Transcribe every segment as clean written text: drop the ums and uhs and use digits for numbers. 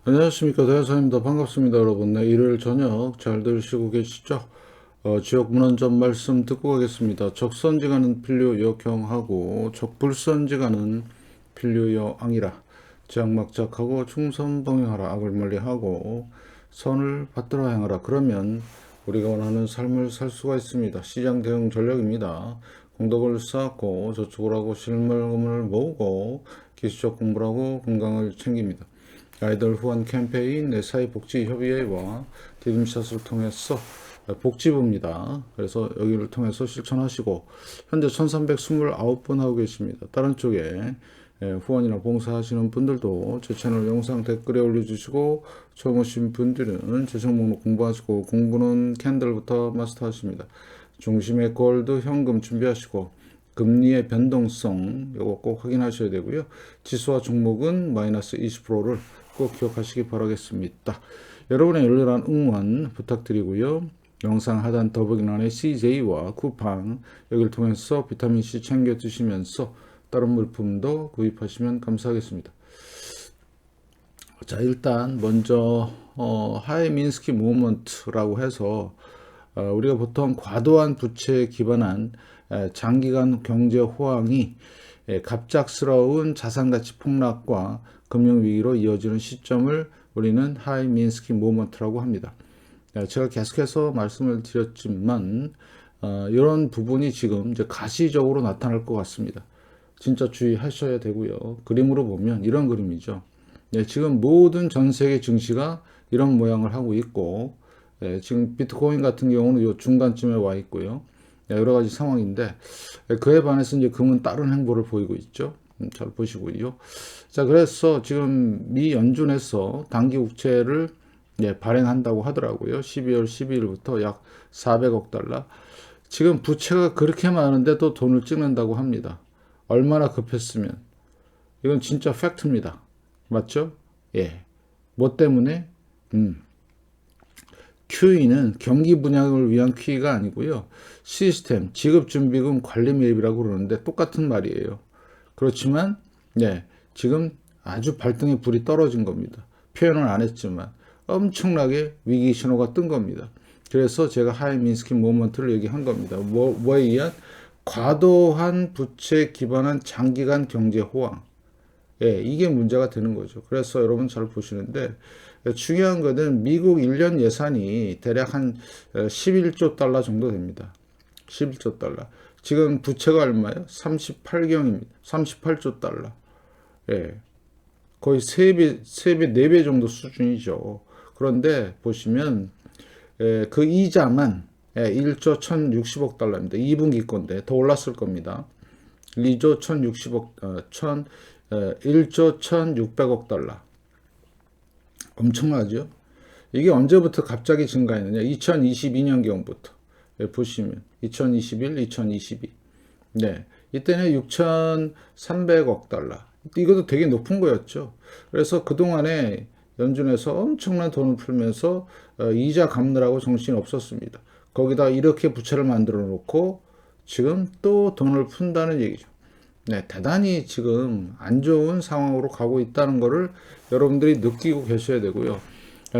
안녕하십니까, 대현사입니다. 반갑습니다, 여러분. 네, 일요일 저녁 잘들 쉬고 계시죠? 지역 문헌점 말씀 듣고 가겠습니다. 적선지가는 필요역형하고 적불선지가는 필요여앙이라. 지악막작하고 충선봉행하라. 악을 멀리하고 선을 받들어 행하라. 그러면 우리가 원하는 삶을 살 수가 있습니다. 시장 대응 전략입니다. 공덕을 쌓고 저축을 하고 실물금을 모으고 기술적 공부를 하고 건강을 챙깁니다. 아이들 후원 캠페인 내 사회복지협의회와 디딤샷을 통해서 복지부입니다. 그래서 여기를 통해서 실천하시고 현재 1329분 하고 계십니다. 다른 쪽에 후원이나 봉사하시는 분들도 제 채널 영상 댓글에 올려주시고 처음 오신 분들은 재생 목록 공부하시고 공부는 캔들부터 마스터하십니다. 중심의 골드 현금 준비하시고 금리의 변동성 이거 꼭 확인하셔야 되고요. 지수와 종목은 마이너스 20%를 꼭 기억하시기 바라겠습니다. 여러분의 열렬한 응원 부탁드리고요. 영상 하단 더보기란에 CJ와 쿠팡 여기를 통해서 비타민C 챙겨 드시면서 다른 물품도 구입하시면 감사하겠습니다. 자, 일단 먼저 하이민스키 무브먼트라고 해서 우리가 보통 과도한 부채에 기반한 장기간 경제 호황이 갑작스러운 자산가치 폭락과 금융위기로 이어지는 시점을 우리는 하이민스키 무브먼트라고 합니다. 제가 계속해서 말씀을 드렸지만 이런 부분이 지금 이제 가시적으로 나타날 것 같습니다. 진짜 주의하셔야 되고요. 그림으로 보면 이런 그림이죠. 지금 모든 전 세계 증시가 이런 모양을 하고 있고 지금 비트코인 같은 경우는 이 중간쯤에 와 있고요. 여러 가지 상황인데 그에 반해서 이제 금은 다른 행보를 보이고 있죠. 잘 보시고요. 자, 그래서 지금 미 연준에서 단기 국채를 발행한다고 하더라고요. 12월 12일부터 약 400억 달러. 지금 부채가 그렇게 많은데 또 돈을 찍는다고 합니다. 얼마나 급했으면. 이건 진짜 팩트입니다. 맞죠? 예. 뭐 때문에? QE는 경기 분양을 위한 QE가 아니고요. 시스템, 지급준비금 관리 매입이라고 그러는데 똑같은 말이에요. 그렇지만 지금 아주 발등에 불이 떨어진 겁니다. 표현은 안 했지만 엄청나게 위기 신호가 뜬 겁니다. 그래서 제가 하이민스키 모먼트를 얘기한 겁니다. 뭐에 의한? 과도한 부채에 기반한 장기간 경제 호황. 이게 문제가 되는 거죠. 그래서 여러분 잘 보시는데 중요한 것은 미국 1년 예산이 대략 한 11조 달러 정도 됩니다. 11조 달러. 지금 부채가 얼마예요? 38경입니다. 38조 달러. 거의 3배, 4배 정도 수준이죠. 그런데 보시면 그 이자만 1조 1060억 달러입니다. 2분기 건데 더 올랐을 겁니다. 2조 1060억, 1조 1600억 달러. 엄청나죠? 이게 언제부터 갑자기 증가했느냐? 2022년경부터. 보시면 2021, 2022. 이때는 6,300억 달러. 이것도 되게 높은 거였죠. 그래서 그동안에 연준에서 엄청난 돈을 풀면서 이자 갚느라고 정신이 없었습니다. 거기다 이렇게 부채를 만들어 놓고 지금 또 돈을 푼다는 얘기죠. 대단히 지금 안 좋은 상황으로 가고 있다는 것을 여러분들이 느끼고 계셔야 되고요.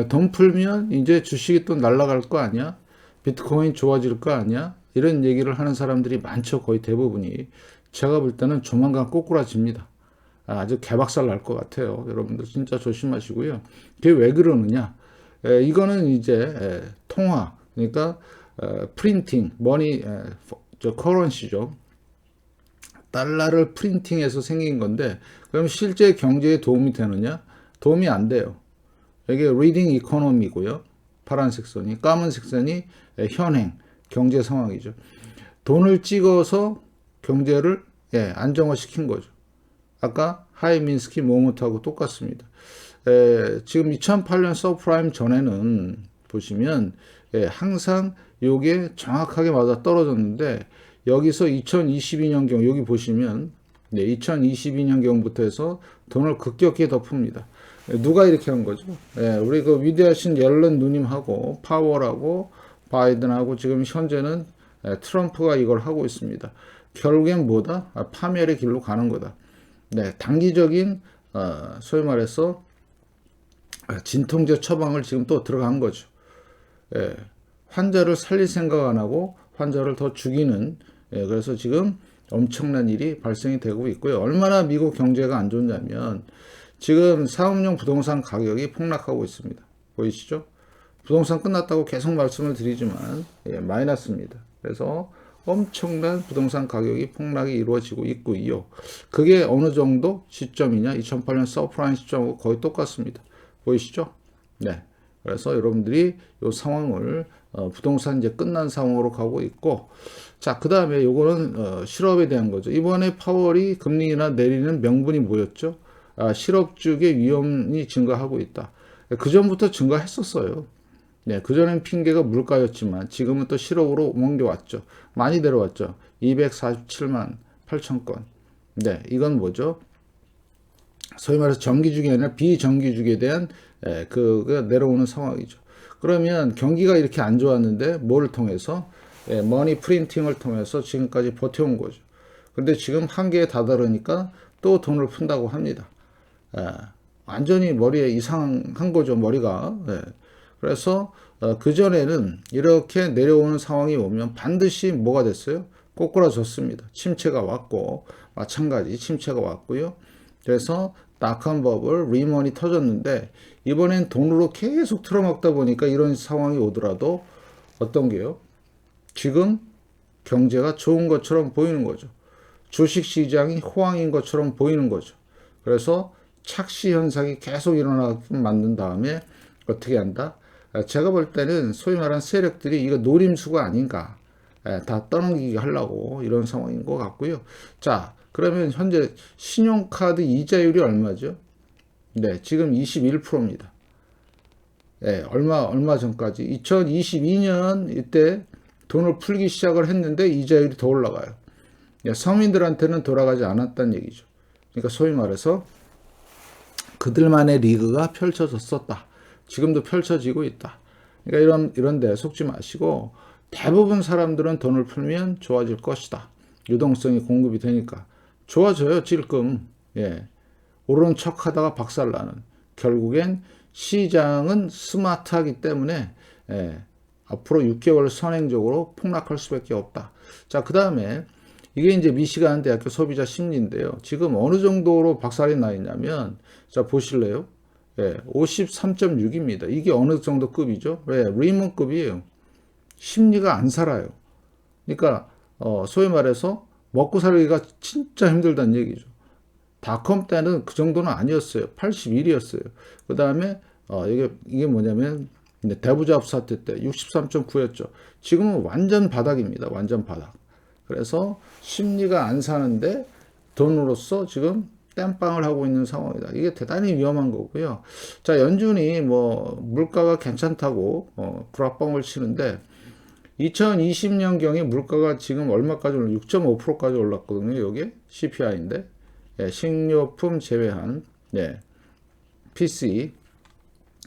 돈 풀면 이제 주식이 또 날아갈 거 아니야? 비트코인 좋아질 거 아니야? 이런 얘기를 하는 사람들이 많죠. 거의 대부분이. 제가 볼 때는 조만간 꼬꾸라집니다. 아주 개박살 날 것 같아요. 여러분들 진짜 조심하시고요. 그게 왜 그러느냐? 이거는 이제 통화, 그러니까 프린팅, 머니, 커런시죠. 달러를 프린팅해서 생긴 건데 그럼 실제 경제에 도움이 되느냐? 도움이 안 돼요. 이게 리딩 이코노미고요. 파란색 선이, 까만색 선이 현행 경제 상황이죠. 돈을 찍어서 경제를 안정화시킨 거죠. 아까 하이민스키 모먼트하고 똑같습니다. 지금 2008년 서프라임 전에는 보시면 항상 이게 정확하게 맞아 떨어졌는데 여기서 2022년경 여기 보시면 2022년경부터 해서 돈을 급격히 덮습니다. 누가 이렇게 한 거죠? 우리 그 위대하신 옐런 누님하고 파월하고 바이든하고 지금 현재는 트럼프가 이걸 하고 있습니다. 결국엔 뭐다? 파멸의 길로 가는 거다. 단기적인 소위 말해서 진통제 처방을 지금 또 들어간 거죠. 예, 환자를 살릴 생각 안 하고 환자를 더 죽이는, 그래서 지금 엄청난 일이 발생이 되고 있고요. 얼마나 미국 경제가 안 좋냐면 지금 사업용 부동산 가격이 폭락하고 있습니다. 보이시죠? 부동산 끝났다고 계속 말씀을 드리지만 마이너스입니다. 그래서 엄청난 부동산 가격이 폭락이 이루어지고 있고요. 그게 어느 정도 시점이냐? 2008년 서프라임 시점하고 거의 똑같습니다. 보이시죠? 네. 그래서 여러분들이 이 상황을 부동산 이제 끝난 상황으로 가고 있고, 자, 그 다음에 요거는 실업에 대한 거죠. 이번에 파월이 금리 인하 내리는 명분이 뭐였죠? 실업주의 위험이 증가하고 있다. 그 전부터 증가했었어요. 네, 그전엔 핑계가 물가였지만 지금은 또 실업으로 옮겨왔죠. 많이 내려왔죠. 247만 8천 건. 네, 이건 뭐죠? 소위 말해서 정기주기 아니라 비정기주기에 대한 그 내려오는 상황이죠. 그러면 경기가 이렇게 안 좋았는데 뭐를 통해서 머니 프린팅을 통해서 지금까지 버텨온 거죠. 근데 지금 한계에 다다르니까 또 돈을 푼다고 합니다. 완전히 머리에 이상한 거죠, 머리가. 그래서 그전에는 이렇게 내려오는 상황이 오면 반드시 뭐가 됐어요? 꼬꾸라졌습니다. 침체가 왔고, 마찬가지 침체가 왔고요. 그래서 낙한 버블, 리먼이 터졌는데 이번엔 돈으로 계속 틀어먹다 보니까 이런 상황이 오더라도 어떤 게요? 지금 경제가 좋은 것처럼 보이는 거죠. 주식시장이 호황인 것처럼 보이는 거죠. 그래서 착시 현상이 계속 일어나게 만든 다음에 어떻게 한다? 제가 볼 때는 소위 말하는 세력들이 이거 노림수가 아닌가, 다 떠넘기게 하려고 이런 상황인 것 같고요. 자, 그러면 현재 신용카드 이자율이 얼마죠? 네, 지금 21%입니다. 얼마 전까지 2022년 이때 돈을 풀기 시작을 했는데 이자율이 더 올라가요. 서민들한테는 돌아가지 않았다는 얘기죠. 그러니까 소위 말해서 그들만의 리그가 펼쳐졌었다. 지금도 펼쳐지고 있다. 그러니까 이런 데 속지 마시고 대부분 사람들은 돈을 풀면 좋아질 것이다. 유동성이 공급이 되니까 좋아져요. 찔끔. 오르는 척하다가 박살나는. 결국엔 시장은 스마트하기 때문에 앞으로 6개월 선행적으로 폭락할 수밖에 없다. 자, 그 다음에 이게 이제 미시간 대학교 소비자 심리인데요. 지금 어느 정도로 박살이 나 있냐면, 자, 보실래요? 53.6입니다. 이게 어느 정도 급이죠? 리먼급이에요. 심리가 안 살아요. 그러니까 소위 말해서 먹고 살기가 진짜 힘들다는 얘기죠. 닷컴 때는 그 정도는 아니었어요. 81이었어요. 그 다음에 이게 뭐냐면 대부잡 사태 때 63.9였죠. 지금은 완전 바닥입니다. 완전 바닥. 그래서 심리가 안 사는데 돈으로서 지금 땜빵을 하고 있는 상황이다. 이게 대단히 위험한 거고요. 자, 연준이 뭐 물가가 괜찮다고 구라뻥을 치는데 2020년경에 물가가 지금 얼마까지 6.5%까지 올랐거든요. 여기 CPI인데 식료품 제외한 PC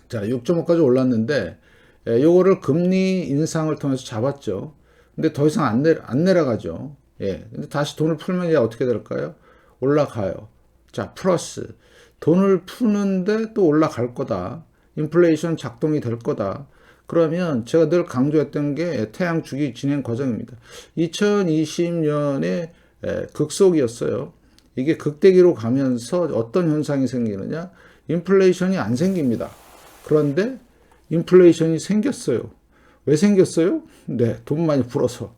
자 6.5까지 올랐는데 요거를 금리 인상을 통해서 잡았죠. 근데 더 이상 안 내려가죠. 근데 다시 돈을 풀면 이제 어떻게 될까요? 올라가요. 자, 플러스 돈을 푸는데 또 올라갈 거다. 인플레이션 작동이 될 거다. 그러면 제가 늘 강조했던 게 태양 주기 진행 과정입니다. 2020년에 극속이었어요. 이게 극대기로 가면서 어떤 현상이 생기느냐? 인플레이션이 안 생깁니다. 그런데 인플레이션이 생겼어요. 왜 생겼어요? 네, 돈 많이 풀어서.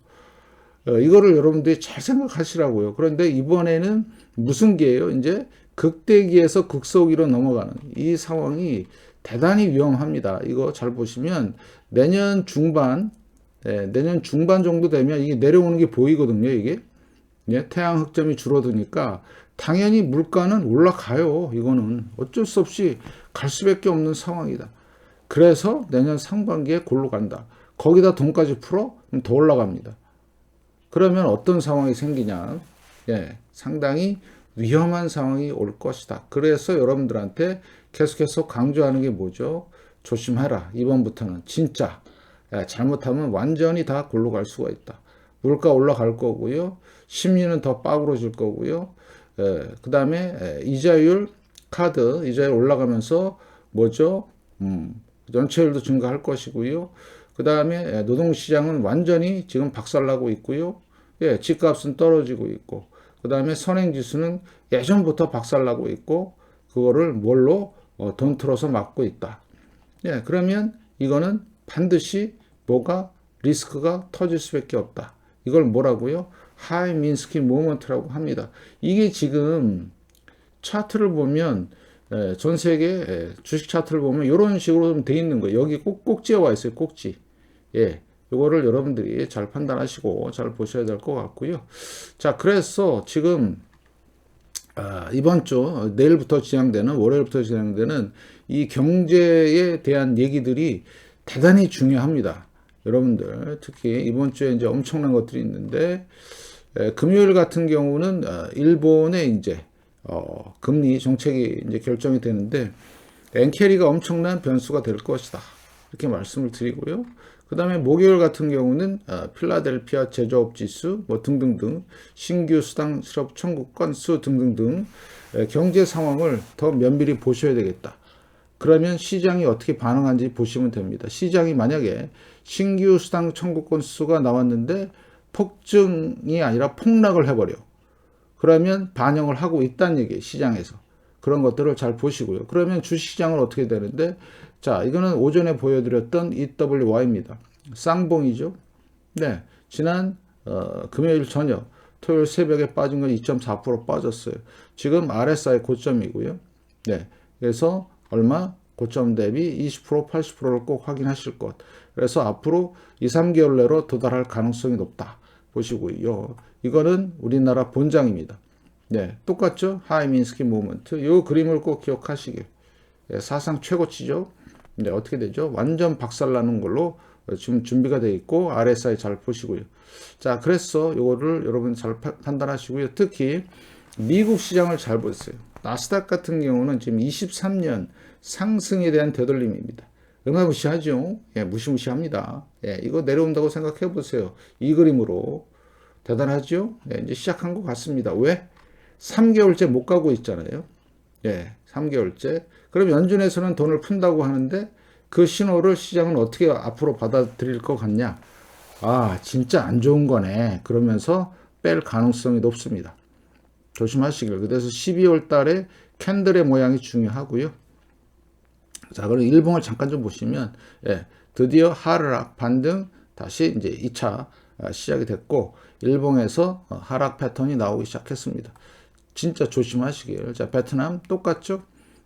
이거를 여러분들이 잘 생각하시라고요. 그런데 이번에는 무슨 기예요? 이제 극대기에서 극소기로 넘어가는 이 상황이 대단히 위험합니다. 이거 잘 보시면 내년 중반 정도 되면 이게 내려오는 게 보이거든요. 이게 태양 흑점이 줄어드니까 당연히 물가는 올라가요. 이거는 어쩔 수 없이 갈 수밖에 없는 상황이다. 그래서 내년 상반기에 골로 간다. 거기다 돈까지 풀어? 그럼 더 올라갑니다. 그러면 어떤 상황이 생기냐? 상당히 위험한 상황이 올 것이다. 그래서 여러분들한테 계속해서 강조하는 게 뭐죠? 조심해라. 이번부터는 진짜 잘못하면 완전히 다 골로 갈 수가 있다. 물가 올라갈 거고요. 심리는 더 빠그러질 거고요. 그 다음에 이자율 카드 이자율 올라가면서 뭐죠? 연체율도 증가할 것이고요. 그 다음에 노동시장은 완전히 지금 박살나고 있고요. 예, 집값은 떨어지고 있고, 그 다음에 선행지수는 예전부터 박살나고 있고, 그거를 뭘로 돈 틀어서 막고 있다. 예, 그러면 이거는 반드시 뭐가 리스크가 터질 수밖에 없다. 이걸 뭐라고요? 하이 민스키 모먼트라고 합니다. 이게 지금 차트를 보면 전 세계 주식 차트를 보면 이런 식으로 돼 있는 거예요. 여기 꼭지에 와 있어요. 꼭지. 예. 이거를 여러분들이 잘 판단하시고 잘 보셔야 될 것 같고요. 자, 그래서 지금 이번 주 내일부터 진행되는 월요일부터 진행되는 이 경제에 대한 얘기들이 대단히 중요합니다. 여러분들 특히 이번 주에 이제 엄청난 것들이 있는데 금요일 같은 경우는 일본의 이제 금리 정책이 이제 결정이 되는데 엔캐리가 엄청난 변수가 될 것이다. 이렇게 말씀을 드리고요. 그 다음에 목요일 같은 경우는 필라델피아 제조업 지수 뭐 등등등 신규 수당 실업 청구 건수 등등등 경제 상황을 더 면밀히 보셔야 되겠다. 그러면 시장이 어떻게 반응하는지 보시면 됩니다. 시장이 만약에 신규 수당 청구 건수가 나왔는데 폭증이 아니라 폭락을 해버려. 그러면 반영을 하고 있다는 얘기예요. 시장에서. 그런 것들을 잘 보시고요. 그러면 주식시장은 어떻게 되는데 자, 이거는 오전에 보여드렸던 EWY입니다. 쌍봉이죠. 네, 지난 금요일 저녁, 토요일 새벽에 빠진 건 2.4% 빠졌어요. 지금 RSI 고점이고요. 네, 그래서 얼마? 고점 대비 20%, 80%를 꼭 확인하실 것. 그래서 앞으로 2, 3개월 내로 도달할 가능성이 높다. 보시고요. 이거는 우리나라 본장입니다. 네, 똑같죠? 하이민스키 모먼트. 이 그림을 꼭 기억하시길. 네, 사상 최고치죠. 네, 어떻게 되죠? 완전 박살나는 걸로 지금 준비가 되어 있고 RSI 잘 보시고요. 자, 그래서 이거를 여러분 잘 판단하시고요. 특히 미국 시장을 잘 보세요. 나스닥 같은 경우는 지금 23년 상승에 대한 되돌림입니다. 어마무시하죠? 예, 무시무시합니다. 예, 이거 내려온다고 생각해 보세요. 이 그림으로. 대단하죠? 예, 이제 시작한 것 같습니다. 왜? 3개월째 못 가고 있잖아요. 예, 3개월째. 그럼 연준에서는 돈을 푼다고 하는데 그 신호를 시장은 어떻게 앞으로 받아들일 것 같냐? 아, 진짜 안 좋은 거네. 그러면서 뺄 가능성이 높습니다. 조심하시길. 그래서 12월 달에 캔들의 모양이 중요하고요. 자, 그럼 일봉을 잠깐 좀 보시면, 예, 드디어 하락 반등 다시 이제 2차 시작이 됐고, 일봉에서 하락 패턴이 나오기 시작했습니다. 진짜 조심하시길. 자, 베트남 똑같죠?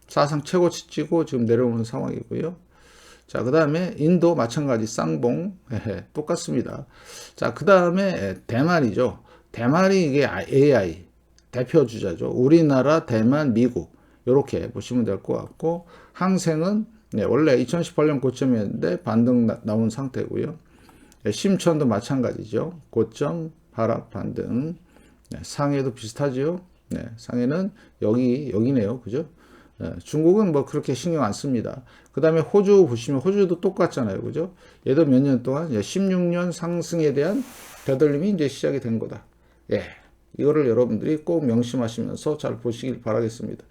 사상 최고치 찍고 지금 내려오는 상황이고요. 자, 그 다음에 인도 마찬가지 쌍봉. 똑같습니다. 자, 그 다음에 대만이죠. 대만이 이게 AI 대표 주자죠. 우리나라, 대만, 미국. 이렇게 보시면 될 것 같고, 항생은 원래 2018년 고점이었는데 반등 나온 상태고요. 심천도 마찬가지죠. 고점, 하락, 반등. 상해도 비슷하죠. 상해는 여기네요. 그죠? 중국은 뭐 그렇게 신경 안 씁니다. 그 다음에 호주 보시면 호주도 똑같잖아요. 그죠? 얘도 몇 년 동안 16년 상승에 대한 되돌림이 이제 시작이 된 거다. 예. 이거를 여러분들이 꼭 명심하시면서 잘 보시길 바라겠습니다.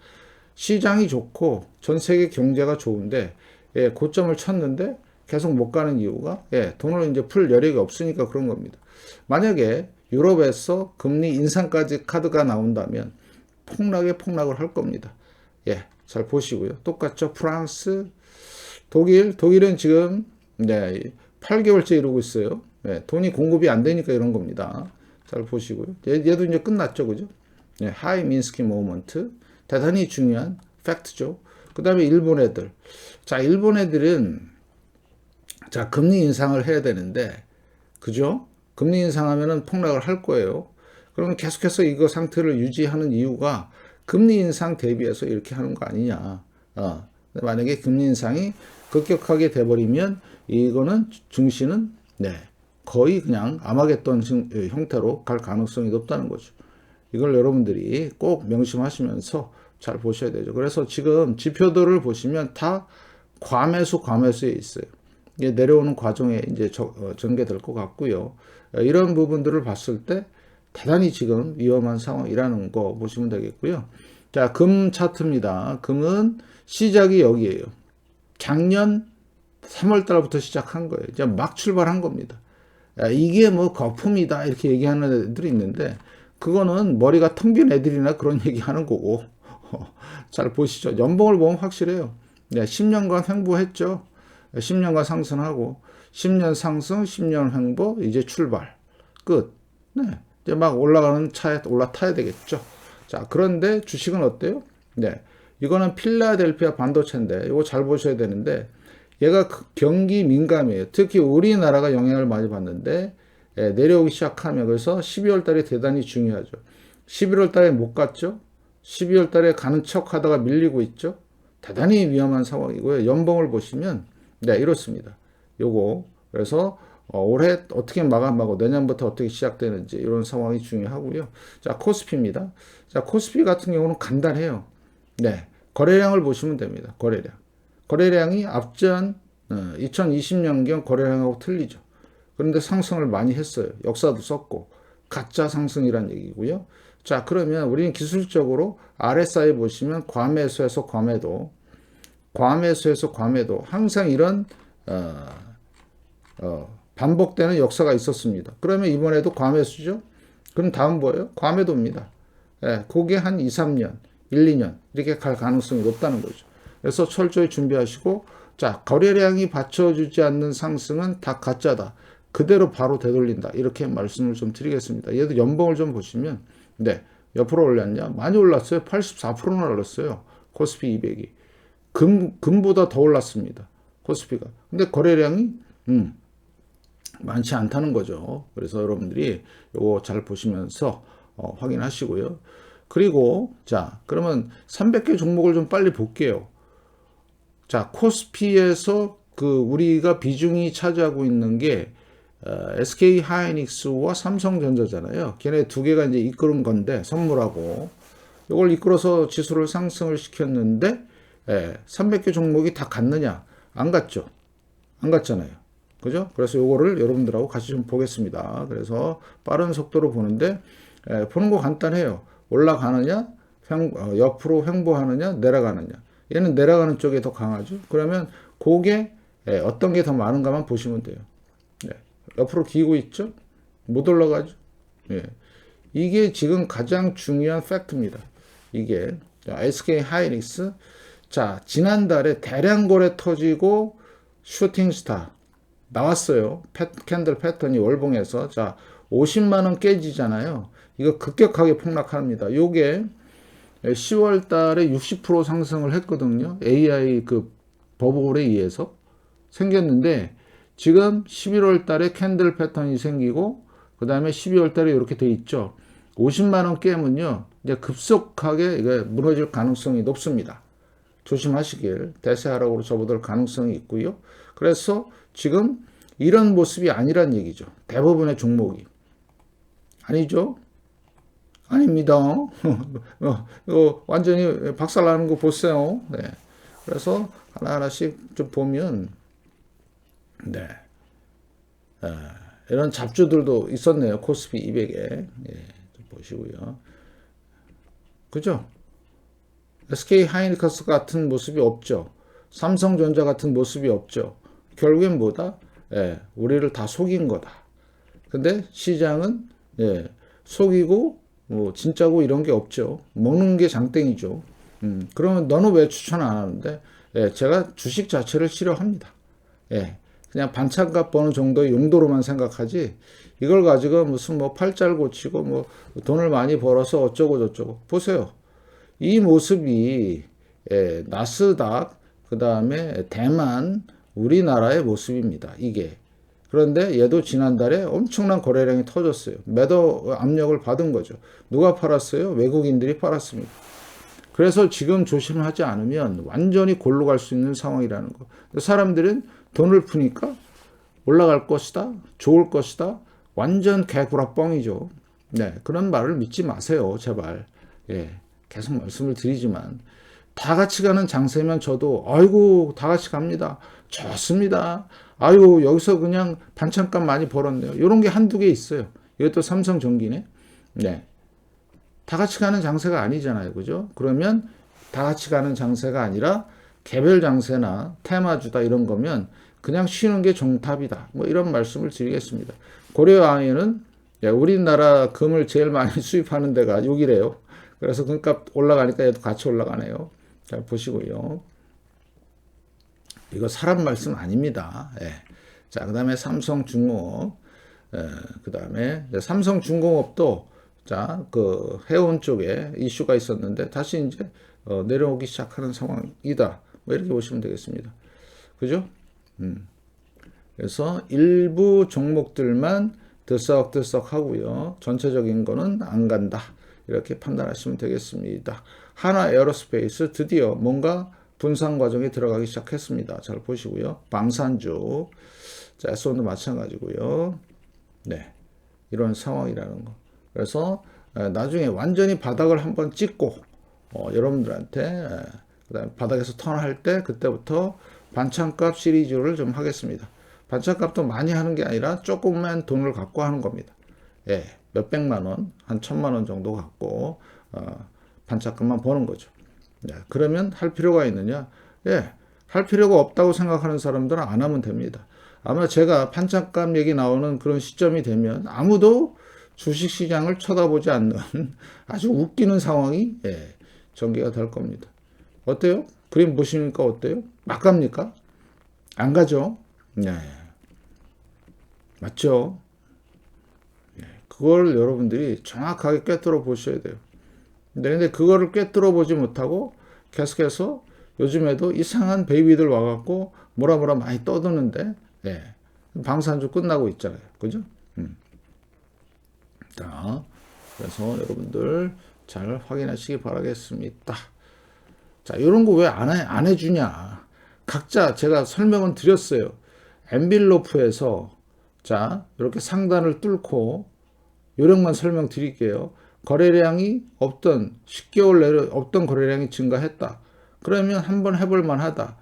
시장이 좋고 전 세계 경제가 좋은데 예, 고점을 쳤는데 계속 못 가는 이유가 예, 돈을 이제 풀 여력이 없으니까 그런 겁니다. 만약에 유럽에서 금리 인상까지 카드가 나온다면 폭락을 할 겁니다. 예, 잘 보시고요. 똑같죠? 프랑스, 독일은 지금 8개월째 이러고 있어요. 예, 돈이 공급이 안 되니까 이런 겁니다. 잘 보시고요. 얘도 이제 끝났죠, 그죠? 예, 하이 민스키 모먼트 대단히 중요한 팩트죠. 그 다음에 일본 애들. 자, 일본 애들은 자 금리 인상을 해야 되는데, 그죠? 금리 인상하면은 폭락을 할 거예요. 그러면 계속해서 이거 상태를 유지하는 이유가 금리 인상 대비해서 이렇게 하는 거 아니냐. 만약에 금리 인상이 급격하게 돼버리면 이거는 증시는 거의 그냥 아마겟돈 형태로 갈 가능성이 높다는 거죠. 이걸 여러분들이 꼭 명심하시면서 잘 보셔야 되죠. 그래서 지금 지표들을 보시면 다 과매수에 있어요. 이게 내려오는 과정에 이제 전개될 것 같고요. 이런 부분들을 봤을 때 대단히 지금 위험한 상황이라는 거 보시면 되겠고요. 자, 금 차트입니다. 금은 시작이 여기에요. 작년 3월 달부터 시작한 거예요. 이제 막 출발한 겁니다. 이게 뭐 거품이다 이렇게 얘기하는 애들이 있는데 그거는 머리가 텅 빈 애들이나 그런 얘기하는 거고 잘 보시죠. 연봉을 보면 확실해요. 네, 10년간 횡보했죠. 10년간 상승하고 10년 상승, 10년 횡보, 이제 출발 끝. 네, 이제 막 올라가는 차에 올라타야 되겠죠. 자, 그런데 주식은 어때요? 네, 이거는 필라델피아 반도체인데 이거 잘 보셔야 되는데 얘가 경기 민감해요. 특히 우리나라가 영향을 많이 받는데 내려오기 시작하면 그래서 12월 달에 대단히 중요하죠. 11월 달에 못 갔죠. 12월 달에 가는 척 하다가 밀리고 있죠. 대단히 위험한 상황이고요. 연봉을 보시면 네, 이렇습니다. 요거 그래서 올해 어떻게 마감하고 내년부터 어떻게 시작되는지 이런 상황이 중요하고요. 자, 코스피입니다. 자, 코스피 같은 경우는 간단해요. 네, 거래량을 보시면 됩니다. 거래량이 앞전 2020년경 거래량하고 틀리죠. 그런데 상승을 많이 했어요. 역사도 썼고 가짜 상승이란 얘기고요. 자, 그러면 우리는 기술적으로 RSI 보시면 과매수에서 과매도 항상 이런 반복되는 역사가 있었습니다. 그러면 이번에도 과매수죠. 그럼 다음 뭐예요? 과매도입니다. 예, 그게 한 2, 3년, 1, 2년 이렇게 갈 가능성이 높다는 거죠. 그래서 철저히 준비하시고 자, 거래량이 받쳐주지 않는 상승은 다 가짜다. 그대로 바로 되돌린다. 이렇게 말씀을 좀 드리겠습니다. 얘도 연봉을 좀 보시면 네, 옆으로 올랐냐? 많이 올랐어요. 84%나 올랐어요. 코스피 200이. 금보다 더 올랐습니다. 코스피가. 근데 거래량이 많지 않다는 거죠. 그래서 여러분들이 이거 잘 보시면서 확인하시고요. 그리고 자, 그러면 300개 종목을 좀 빨리 볼게요. 자, 코스피에서 우리가 비중이 차지하고 있는 게 SK 하이닉스와 삼성전자잖아요. 걔네 두 개가 이제 이끌은 건데 선물하고 이걸 이끌어서 지수를 상승을 시켰는데 300개 종목이 다 갔느냐? 안 갔죠. 안 갔잖아요. 그죠? 그래서 요거를 여러분들하고 같이 좀 보겠습니다. 그래서 빠른 속도로 보는데 보는 거 간단해요. 올라가느냐, 옆으로 횡보하느냐, 내려가느냐. 얘는 내려가는 쪽에 더 강하죠. 그러면 그게 어떤 게 더 많은가만 보시면 돼요. 네. 옆으로 기고 있죠? 못 올라가죠? 예. 이게 지금 가장 중요한 팩트입니다. 이게 SK 하이닉스. 자, 지난달에 대량 거래 터지고 슈팅스타 나왔어요. 캔들 패턴이 월봉에서. 자, 50만 원 깨지잖아요. 이거 급격하게 폭락합니다. 요게 10월 달에 60% 상승을 했거든요. AI 버블에 의해서 생겼는데 지금 11월 달에 캔들 패턴이 생기고 그 다음에 12월 달에 이렇게 돼 있죠. 50만 원 깨면요. 이제 급속하게 이게 무너질 가능성이 높습니다. 조심하시길. 대세하락으로 접어들 가능성이 있고요. 그래서 지금 이런 모습이 아니란 얘기죠. 대부분의 종목이. 아니죠? 아닙니다. 완전히 박살나는 거 보세요. 네. 그래서 하나하나씩 좀 보면, 네. 이런 잡주들도 있었네요. 코스피 200에. 예, 좀 보시고요. 그죠? SK 하이닉스 같은 모습이 없죠. 삼성전자 같은 모습이 없죠. 결국엔 뭐다? 예, 우리를 다 속인 거다. 근데 시장은 예, 속이고 뭐 진짜고 이런 게 없죠. 먹는 게 장땡이죠. 그러면 너는 왜 추천 안 하는데? 예, 제가 주식 자체를 싫어합니다. 예, 그냥 반찬값 버는 정도의 용도로만 생각하지 이걸 가지고 무슨 뭐 팔자를 고치고 뭐 돈을 많이 벌어서 어쩌고 저쩌고 보세요. 이 모습이 나스닥 그 다음에 대만 우리나라의 모습입니다. 이게 그런데 얘도 지난달에 엄청난 거래량이 터졌어요. 매도 압력을 받은 거죠. 누가 팔았어요? 외국인들이 팔았습니다. 그래서 지금 조심하지 않으면 완전히 골로 갈 수 있는 상황이라는 거. 사람들은 돈을 푸니까 올라갈 것이다, 좋을 것이다, 완전 개구라뻥이죠. 네, 그런 말을 믿지 마세요, 제발. 예, 계속 말씀을 드리지만 다 같이 가는 장세면 저도 아이고 다 같이 갑니다. 좋습니다. 아유 여기서 그냥 반찬값 많이 벌었네요. 이런 게 한두 개 있어요. 이것도 삼성전기네. 네, 다 같이 가는 장세가 아니잖아요. 그죠? 그러면 다 같이 가는 장세가 아니라 개별 장세나 테마주다 이런 거면 그냥 쉬는 게 정답이다. 뭐 이런 말씀을 드리겠습니다. 고려아이는 우리나라 금을 제일 많이 수입하는 데가 여기래요. 그래서 금값 올라가니까 얘도 같이 올라가네요. 잘 보시고요. 이거 사람 말씀 아닙니다. 예. 자, 그 다음에 삼성중공업. 그 다음에 삼성중공업도 자, 그 해운 쪽에 이슈가 있었는데 다시 이제 내려오기 시작하는 상황이다. 뭐 이렇게 보시면 되겠습니다. 그죠? 그래서 일부 종목들만 들썩들썩 하고요. 전체적인 거는 안 간다. 이렇게 판단하시면 되겠습니다. 하나 에어로스페이스 드디어 뭔가 분산 과정에 들어가기 시작했습니다. 잘 보시고요. 방산주, 자, S1도 마찬가지고요. 네, 이런 상황이라는 거. 그래서 나중에 완전히 바닥을 한번 찍고 여러분들한테 그다음에 바닥에서 턴할 때 그때부터 반찬값 시리즈를 좀 하겠습니다. 반찬값도 많이 하는 게 아니라 조금만 돈을 갖고 하는 겁니다. 예, 몇백만 원, 한 1,000만 원 정도 갖고 반찬값만 버는 거죠. 예, 그러면 할 필요가 있느냐? 예, 할 필요가 없다고 생각하는 사람들은 안 하면 됩니다. 아마 제가 반찬값 얘기 나오는 그런 시점이 되면 아무도 주식시장을 쳐다보지 않는 아주 웃기는 상황이 전개가 될 겁니다. 어때요? 그림 보시니까 어때요? 막 갑니까? 안 가죠? 네. 맞죠? 그걸 여러분들이 정확하게 꿰뚫어 보셔야 돼요. 근데 그거를 꿰뚫어 보지 못하고 계속해서 요즘에도 이상한 베이비들 와갖고 뭐라 많이 떠드는데 방산주 끝나고 있잖아요. 그죠? 자, 그래서 여러분들 잘 확인하시기 바라겠습니다. 자, 이런 거 왜 안 해주냐? 각자 제가 설명은 드렸어요. 엔빌로프에서 자, 이렇게 상단을 뚫고 요령만 설명드릴게요. 거래량이 없던 10개월 내로 없던 거래량이 증가했다. 그러면 한번 해볼 만하다.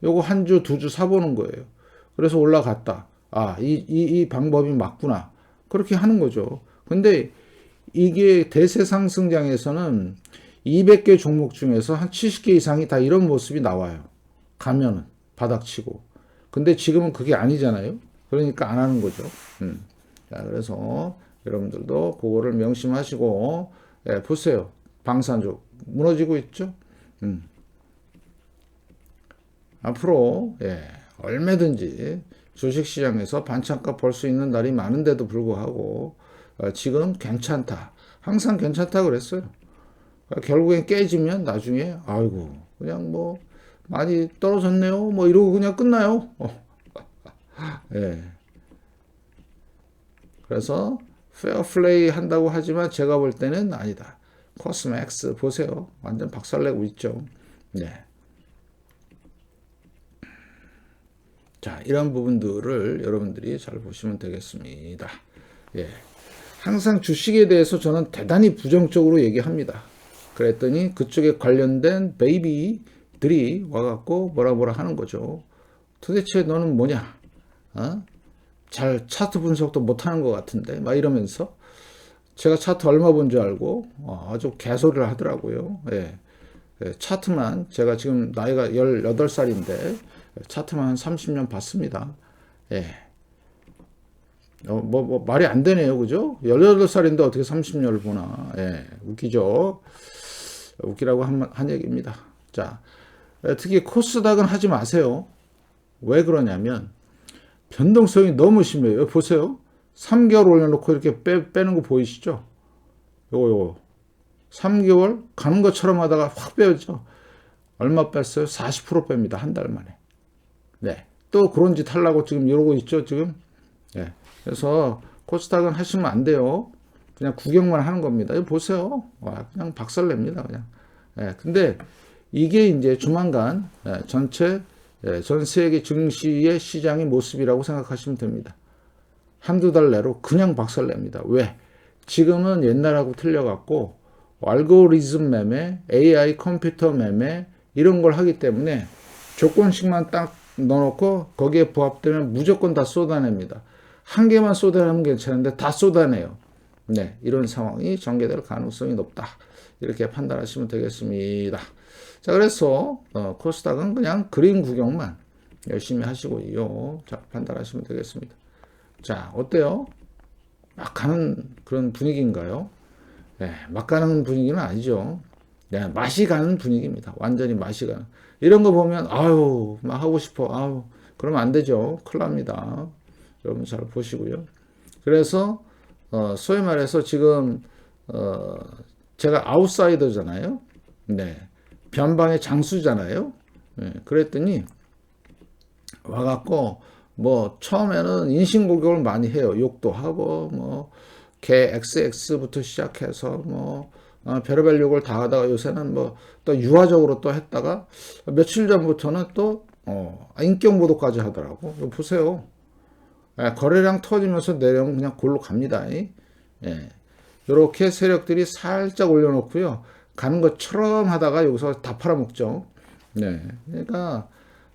요거 한 주, 두 주 사보는 거예요. 그래서 올라갔다. 아, 이 방법이 맞구나. 그렇게 하는 거죠. 근데 이게 대세 상승장에서는 200개 종목 중에서 한 70개 이상이 다 이런 모습이 나와요. 가면은 바닥치고. 근데 지금은 그게 아니잖아요. 그러니까 안 하는 거죠. 자, 그래서 여러분들도 그거를 명심하시고 보세요. 방산주 무너지고 있죠. 앞으로 얼마든지 주식시장에서 반찬값 벌 수 있는 날이 많은데도 불구하고 지금 괜찮다. 항상 괜찮다 그랬어요. 결국엔 깨지면 나중에 아이고 그냥 뭐 많이 떨어졌네요. 뭐 이러고 그냥 끝나요. 그래서 페어플레이 한다고 하지만 제가 볼 때는 아니다. 코스맥스 보세요. 완전 박살내고 있죠. 네. 자, 이런 부분들을 여러분들이 잘 보시면 되겠습니다. 항상 주식에 대해서 저는 대단히 부정적으로 얘기합니다. 그랬더니 그쪽에 관련된 베이비들이 와갖고 뭐라 하는 거죠. 도대체 너는 뭐냐? 잘 차트 분석도 못하는 것 같은데 막 이러면서 제가 차트 얼마 본 줄 알고 아주 개소리를 하더라고요. 차트만 제가 지금 나이가 18살인데 차트만 한 30년 봤습니다. 뭐 말이 안 되네요. 그죠? 18살인데 어떻게 30년을 보나. 웃기죠? 웃기라고 한 얘기입니다. 자, 특히 코스닥은 하지 마세요. 왜 그러냐면 변동성이 너무 심해요. 보세요. 3개월 올려놓고 이렇게 빼는 거 보이시죠? 요거 3개월 가는 것처럼 하다가 확 빼죠. 얼마 뺐어요? 40% 뺍니다. 한 달 만에. 또 그런 짓 하려고 지금 이러고 있죠. 지금. 그래서 코스닥은 하시면 안 돼요. 그냥 구경만 하는 겁니다. 이거 보세요. 와, 그냥 박살냅니다. 그냥. 근데 이게 이제 조만간 전체 전 세계 증시의 시장의 모습이라고 생각하시면 됩니다. 한두 달 내로 그냥 박살냅니다. 왜? 지금은 옛날하고 틀려갖고 알고리즘 매매, AI 컴퓨터 매매 이런 걸 하기 때문에 조건씩만 딱 넣어놓고 거기에 부합되면 무조건 다 쏟아냅니다. 한 개만 쏟아내면 괜찮은데 다 쏟아내요. 네, 이런 상황이 전개될 가능성이 높다. 이렇게 판단하시면 되겠습니다. 자, 그래서 코스닥은 그냥 그림 구경만 열심히 하시고요. 자, 판단하시면 되겠습니다. 자, 어때요? 막 가는 그런 분위기인가요? 네, 막 가는 분위기는 아니죠. 네, 맛이 가는 분위기입니다. 완전히 맛이 가는. 이런 거 보면 아유, 막 하고 싶어. 아유, 그러면 안 되죠. 큰일 납니다. 여러분 잘 보시고요. 그래서 소위 말해서 지금 제가 아웃사이더잖아요. 네, 변방의 장수잖아요. 네, 그랬더니 와갖고 뭐 처음에는 인신공격을 많이 해요. 욕도 하고 뭐 개 XX부터 시작해서 뭐 별의별 욕을 다 하다가 요새는 뭐 또 유화적으로 또 했다가 며칠 전부터는 또 인격 모독까지 하더라고. 이거 보세요. 예, 거래량 터지면서 내려오면 그냥 골로 갑니다. 예. 이렇게 세력들이 살짝 올려놓고요. 가는 것처럼 하다가 여기서 다 팔아먹죠. 네. 그러니까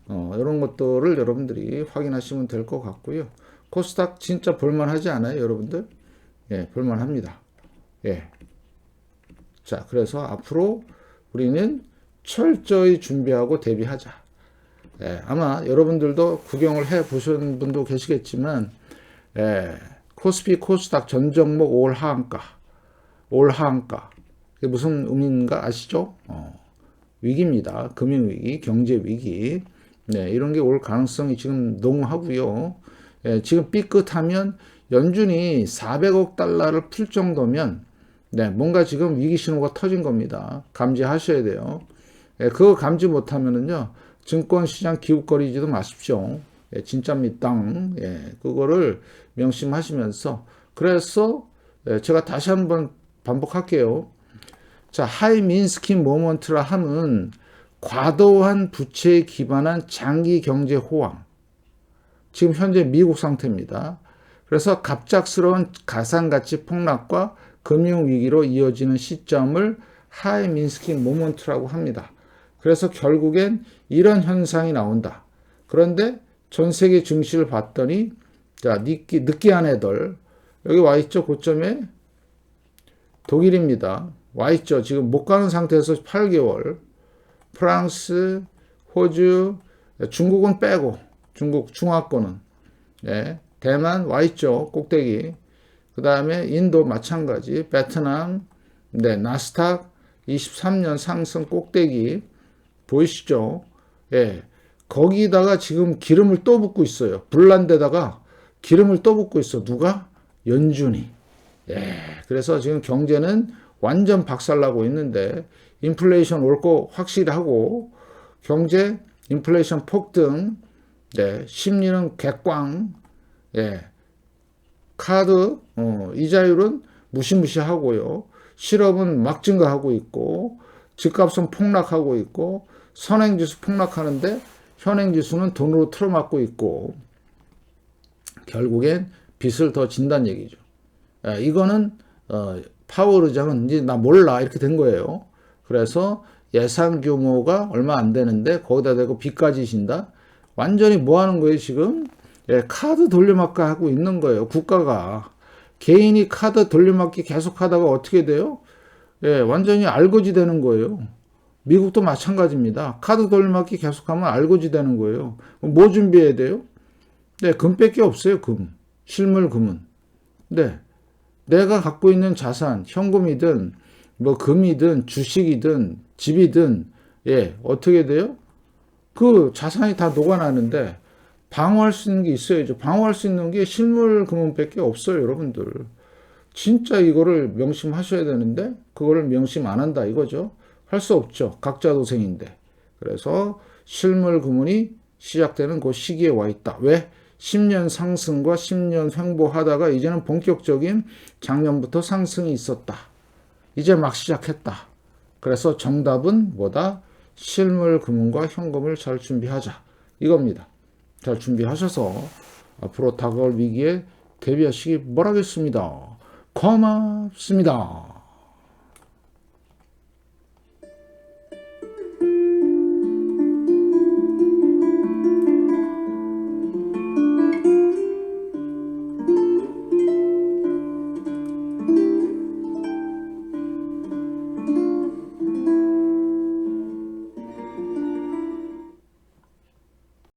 이런 것들을 여러분들이 확인하시면 될 것 같고요. 코스닥 진짜 볼만하지 않아요, 여러분들? 예, 볼만합니다. 예. 자, 그래서 앞으로 우리는 철저히 준비하고 대비하자. 예, 아마 여러분들도 구경을 해 보신 분도 계시겠지만, 예, 코스피 코스닥 전 종목 올 하한가. 이게 무슨 의미인가 아시죠? 위기입니다. 금융위기, 경제위기. 네, 이런 게 올 가능성이 지금 농후하고요. 예, 지금 삐끗하면 연준이 400억 달러를 풀 정도면 네, 뭔가 지금 위기 신호가 터진 겁니다. 감지하셔야 돼요. 예, 그거 감지 못하면은요, 증권시장 기웃거리지도 마십시오. 예, 진짜입니다. 예, 그거를 명심하시면서 그래서 예, 제가 다시 한번 반복할게요. 자, 하이 민스키 모먼트라 함은 과도한 부채에 기반한 장기 경제 호황. 지금 현재 미국 상태입니다. 그래서 갑작스러운 가상가치 폭락과 금융위기로 이어지는 시점을 하이 민스키 모먼트라고 합니다. 그래서 결국엔 이런 현상이 나온다. 그런데 전 세계 증시를 봤더니 자, 느끼한 애들 여기 와 있죠. 고점에 독일입니다. 와 있죠. 지금 못 가는 상태에서 8개월. 프랑스, 호주, 중국은 빼고 중국 중화권은 예, 대만 와 있죠. 꼭대기. 그 다음에 인도 마찬가지. 베트남, 네, 나스닥 23년 상승 꼭대기 보이시죠? 예, 거기다가 지금 기름을 또 붓고 있어요. 불난 데다가 기름을 또 붓고 있어. 누가? 연준이. 예, 그래서 지금 경제는 완전 박살나고 있는데 인플레이션 올 거 확실하고 경제 인플레이션 폭등, 네, 심리는 객광, 예, 카드 이자율은 무시무시하고요. 실업은 막 증가하고 있고 집값은 폭락하고 있고 선행지수 폭락하는데 현행지수는 돈으로 틀어막고 있고 결국엔 빚을 더 진다는 얘기죠. 예, 이거는 파월 의장은 이제 나 몰라 이렇게 된 거예요. 그래서 예산 규모가 얼마 안 되는데 거기다 대고 빚까지 진다. 완전히 뭐 하는 거예요 지금? 예, 카드 돌려막기 하고 있는 거예요. 국가가. 개인이 카드 돌려막기 계속 하다가 어떻게 돼요? 예, 완전히 알거지 되는 거예요. 미국도 마찬가지입니다. 카드 돌려막기 계속하면 알거지 되는 거예요. 뭐 준비해야 돼요? 네, 금밖에 없어요. 금. 실물 금은. 네. 내가 갖고 있는 자산, 현금이든 뭐 금이든 주식이든 집이든 예, 어떻게 돼요? 그 자산이 다 녹아나는데 방어할 수 있는 게 있어야죠. 방어할 수 있는 게 실물 금은밖에 없어요, 여러분들. 진짜 이거를 명심하셔야 되는데 그거를 명심 안 한다 이거죠. 할 수 없죠. 각자 도생인데. 그래서 실물 금은이 시작되는 그 시기에 와 있다. 왜? 10년 상승과 10년 횡보하다가 이제는 본격적인 작년부터 상승이 있었다. 이제 막 시작했다. 그래서 정답은 뭐다? 실물 금은과 현금을 잘 준비하자. 이겁니다. 잘 준비하셔서 앞으로 다가올 위기에 대비하시기 바라겠습니다. 고맙습니다.